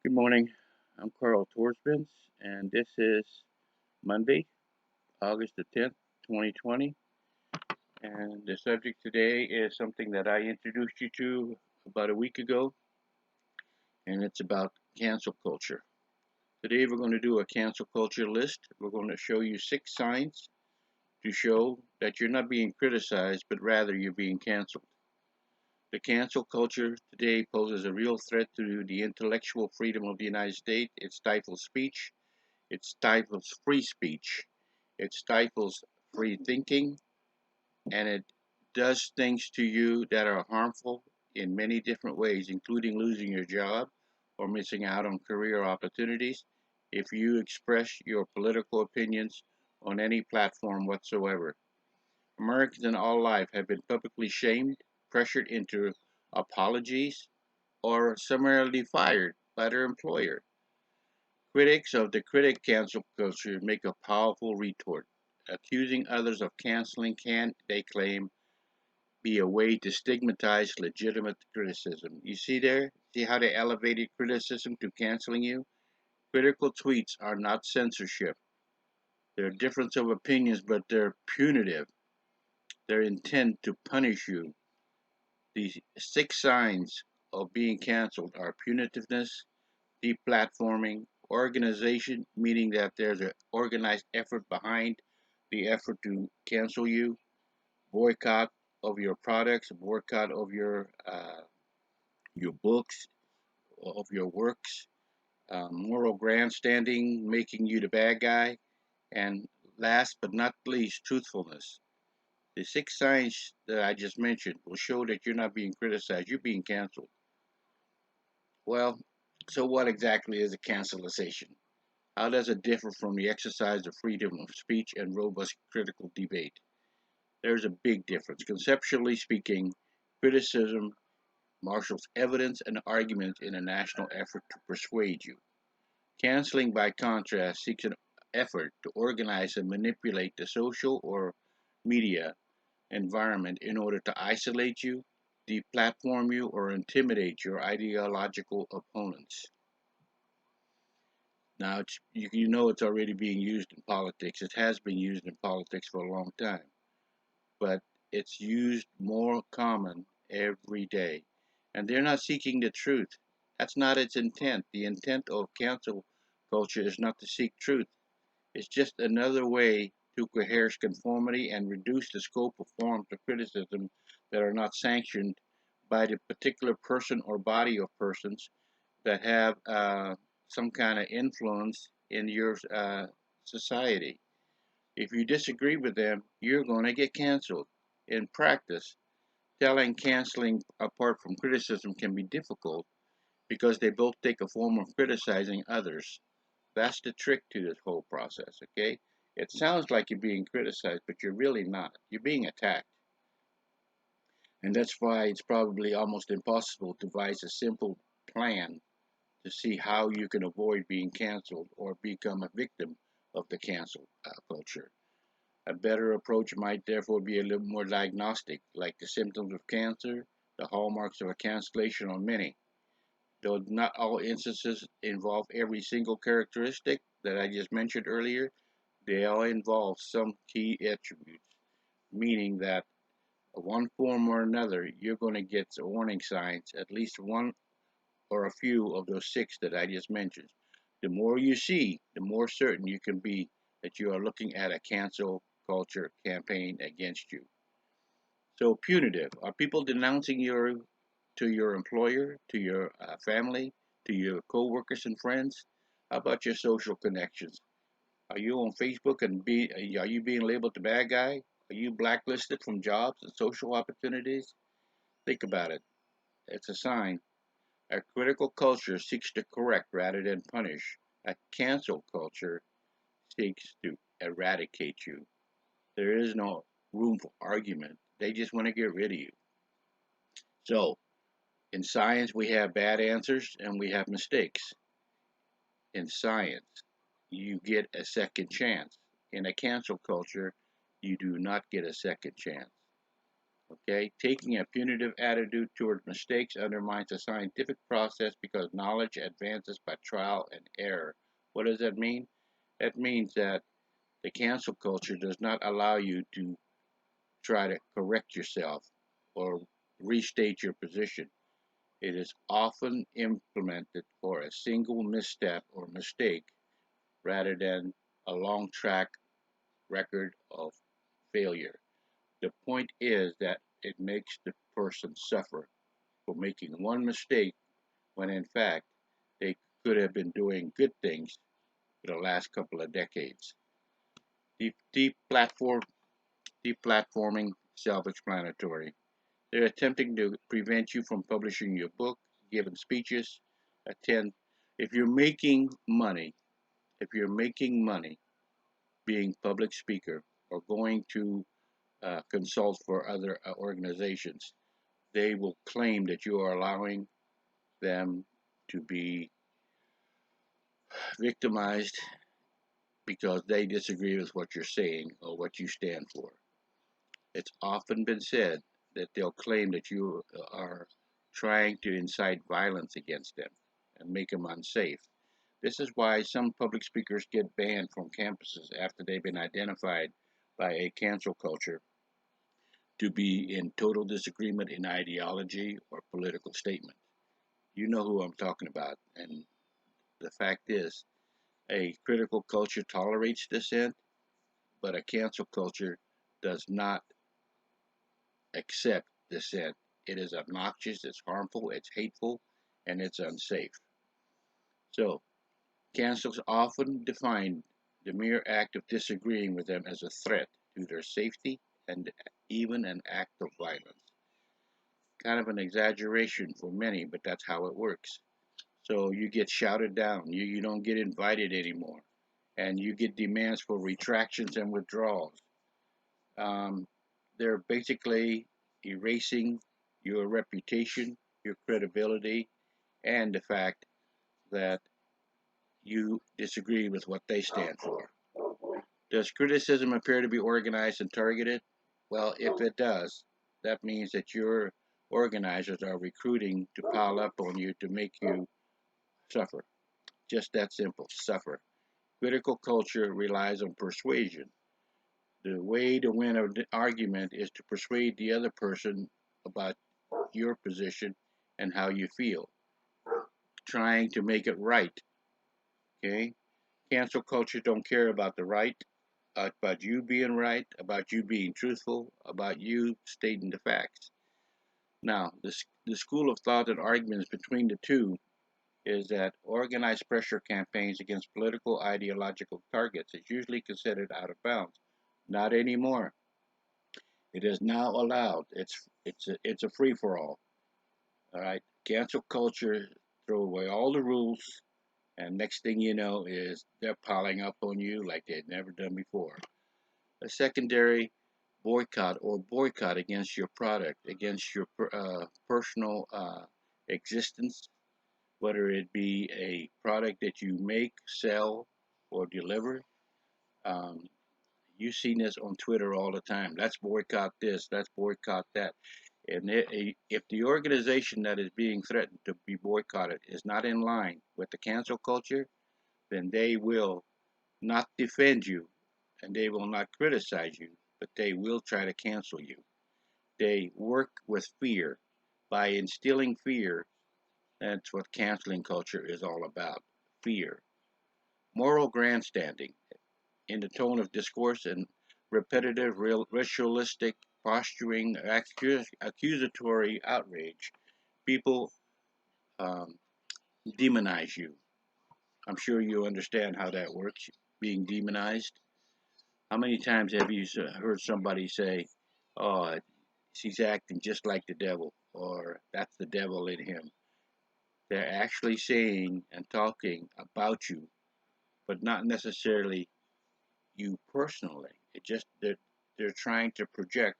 Good morning. I'm Carl Torsbins, and this is Monday, August the 10th, 2020. And the subject today is something that I introduced you to about a week ago, and it's about cancel culture. Today, we're going to do a cancel culture list. We're going to show you 6 signs to show that you're not being criticized, but rather you're being canceled. The cancel culture today poses a real threat to the intellectual freedom of the United States. It stifles speech. It stifles free speech, it stifles free thinking, and it does things to you that are harmful in many different ways, including losing your job or missing out on career opportunities if you express your political opinions on any platform whatsoever. Americans in all life have been publicly shamed, pressured into apologies, or summarily fired by their employer. Critics of the critic cancel culture make a powerful retort. Accusing others of canceling can, they claim, be a way to stigmatize legitimate criticism. You see there? See how they elevated criticism to canceling you? Critical tweets are not censorship. They're difference of opinions, but they're punitive. They're intent to punish you. The 6 signs of being canceled are punitiveness, deplatforming, organization, meaning that there's an organized effort behind the effort to cancel you, boycott of your products, boycott of your books, of your works, moral grandstanding, making you the bad guy, and last but not least, truthfulness. The 6 signs that I just mentioned will show that you're not being criticized, you're being canceled. Well, so what exactly is a cancelization? How does it differ from the exercise of freedom of speech and robust critical debate? There's a big difference. Conceptually speaking, criticism marshals evidence and argument in a national effort to persuade you. Canceling, by contrast, seeks an effort to organize and manipulate the social or media environment in order to isolate you, deplatform you, or intimidate your ideological opponents. Now, you know it's already being used in politics. It has been used in politics for a long time, but it's used more common every day. And they're not seeking the truth. That's not its intent. The intent of cancel culture is not to seek truth. It's just another way to coerce conformity and reduce the scope of forms of criticism that are not sanctioned by the particular person or body of persons that have some kind of influence in your society. If you disagree with them, you're going to get canceled. In practice, telling canceling apart from criticism can be difficult because they both take a form of criticizing others. That's the trick to this whole process, okay? It sounds like you're being criticized, but you're really not. You're being attacked. And that's why it's probably almost impossible to devise a simple plan to see how you can avoid being canceled or become a victim of the cancel culture. A better approach might therefore be a little more diagnostic, like the symptoms of cancer, the hallmarks of a cancellation on many. Though not all instances involve every single characteristic that I just mentioned earlier, they all involve some key attributes, meaning that one form or another, you're going to get warning signs, at least one or a few of those 6 that I just mentioned. The more you see, the more certain you can be that you are looking at a cancel culture campaign against you. So punitive. Are people denouncing you to your employer, to your family, to your coworkers and friends? How about your social connections? Are you on Facebook and are you being labeled the bad guy? Are you blacklisted from jobs and social opportunities? Think about it. It's a sign. A critical culture seeks to correct rather than punish. A cancel culture seeks to eradicate you. There is no room for argument. They just want to get rid of you. So, in science, we have bad answers and we have mistakes. In science, you get a second chance. In a cancel culture, you do not get a second chance. Okay, taking a punitive attitude towards mistakes undermines the scientific process because knowledge advances by trial and error. What does that mean? That means that the cancel culture does not allow you to try to correct yourself or restate your position. It is often implemented for a single misstep or mistake rather than a long track record of failure. The point is that it makes the person suffer for making one mistake when in fact they could have been doing good things for the last couple of decades. Deep platform, deep platforming, self-explanatory. They're attempting to prevent you from publishing your book, giving speeches, attend. If you're making money, if you're making money being public speaker or going to consult for other organizations, they will claim that you are allowing them to be victimized because they disagree with what you're saying or what you stand for. It's often been said that they'll claim that you are trying to incite violence against them and make them unsafe. This is why some public speakers get banned from campuses after they've been identified by a cancel culture to be in total disagreement in ideology or political statement. You know who I'm talking about. And the fact is, a critical culture tolerates dissent, but a cancel culture does not accept dissent. It is obnoxious, it's harmful, it's hateful, and it's unsafe. So, cancels often define the mere act of disagreeing with them as a threat to their safety and even an act of violence. Kind of an exaggeration for many, but that's how it works. So you get shouted down, you don't get invited anymore, and you get demands for retractions and withdrawals. Um, they're basically erasing your reputation, your credibility, and the fact that you disagree with what they stand for. Does criticism appear to be organized and targeted? Well, if it does, that means that your organizers are recruiting to pile up on you to make you suffer. Just that simple, suffer. Critical culture relies on persuasion. The way to win an argument is to persuade the other person about your position and how you feel, trying to make it right. Okay? Cancel culture don't care about the right, about you being right, about you being truthful, about you stating the facts. Now, the school of thought and arguments between the two is that organized pressure campaigns against political ideological targets is usually considered out of bounds. Not anymore. It is now allowed. It's a free for all. All right. Cancel culture throw away all the rules, and next thing you know is they're piling up on you like they'd never done before. A secondary boycott against your product, against your personal existence, whether it be a product that you make, sell, or deliver. Um, you see this on Twitter all the time. Let's boycott this. Let's boycott that. And if the organization that is being threatened to be boycotted is not in line with the cancel culture, then they will not defend you and they will not criticize you, but they will try to cancel you. They work with fear. By instilling fear, that's what canceling culture is all about, fear. Moral grandstanding in the tone of discourse and repetitive, ritualistic posturing, accusatory outrage. People um, demonize you. I'm sure you understand how that works, being demonized. How many times have you heard somebody say, "Oh, she's acting just like the devil," or "That's the devil in him"? They're actually saying and talking about you, but not necessarily you personally. It just that they're trying to project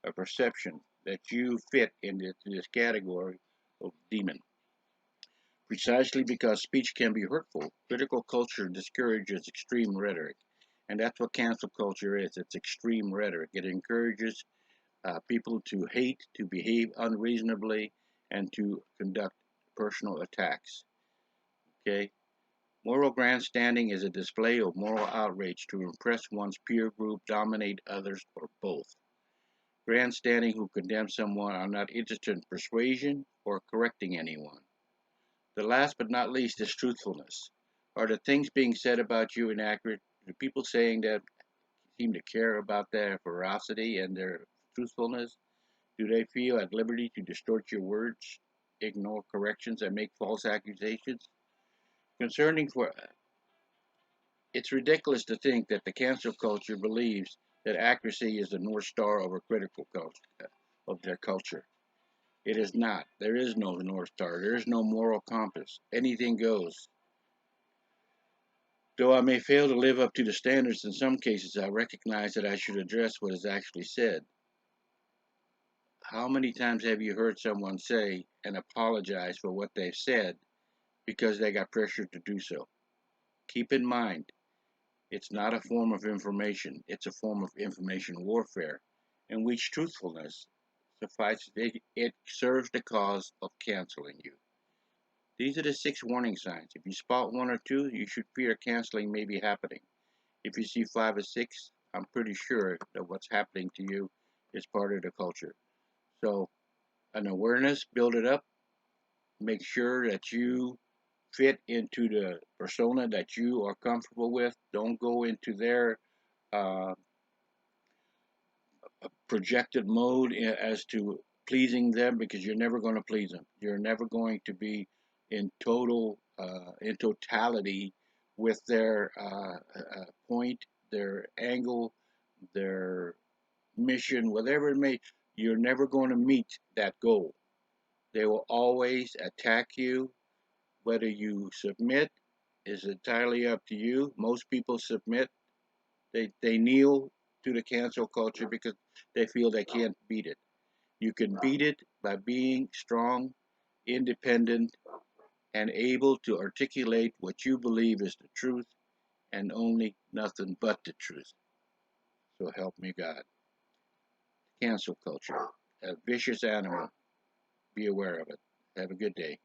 a perception that you fit in this category of demon. Precisely because speech can be hurtful, critical culture discourages extreme rhetoric. And that's what cancel culture is. It's extreme rhetoric. It encourages people to hate, to behave unreasonably, and to conduct personal attacks. Okay? Moral grandstanding is a display of moral outrage to impress one's peer group, dominate others, or both. Grandstanding who condemn someone are not interested in persuasion or correcting anyone. The last but not least is truthfulness. Are the things being said about you inaccurate? Do people saying that seem to care about their veracity and their truthfulness? Do they feel at liberty to distort your words, ignore corrections, and make false accusations? Concerning for It's ridiculous to think that the cancel culture believes that accuracy is the north star of a critical culture of their culture. It is not. There is no north star. There is no moral compass. Anything goes. Though I may fail to live up to the standards in some cases, I recognize that I should address what is actually said. How many times have you heard someone say and apologize for what they've said because they got pressured to do so? Keep in mind, it's not a form of information, it's a form of information warfare in which truthfulness suffices. It serves the cause of canceling you. These are the 6 warning signs. If you spot 1 or 2, you should fear canceling may be happening. If you see 5 or 6, I'm pretty sure that what's happening to you is part of the culture. So, an awareness, build it up, make sure that you fit into the persona that you are comfortable with. Don't go into their uh, projected mode as to pleasing them, because you're never going to please them. You're never going to be in totality with their point, their angle, their mission, whatever it may. You're never going to meet that goal. They will always attack you. Whether you submit is entirely up to you. Most people submit. They kneel to the cancel culture because they feel they can't beat it. You can beat it by being strong, independent, and able to articulate what you believe is the truth and only nothing but the truth. So help me God. Cancel culture, a vicious animal. Be aware of it. Have a good day.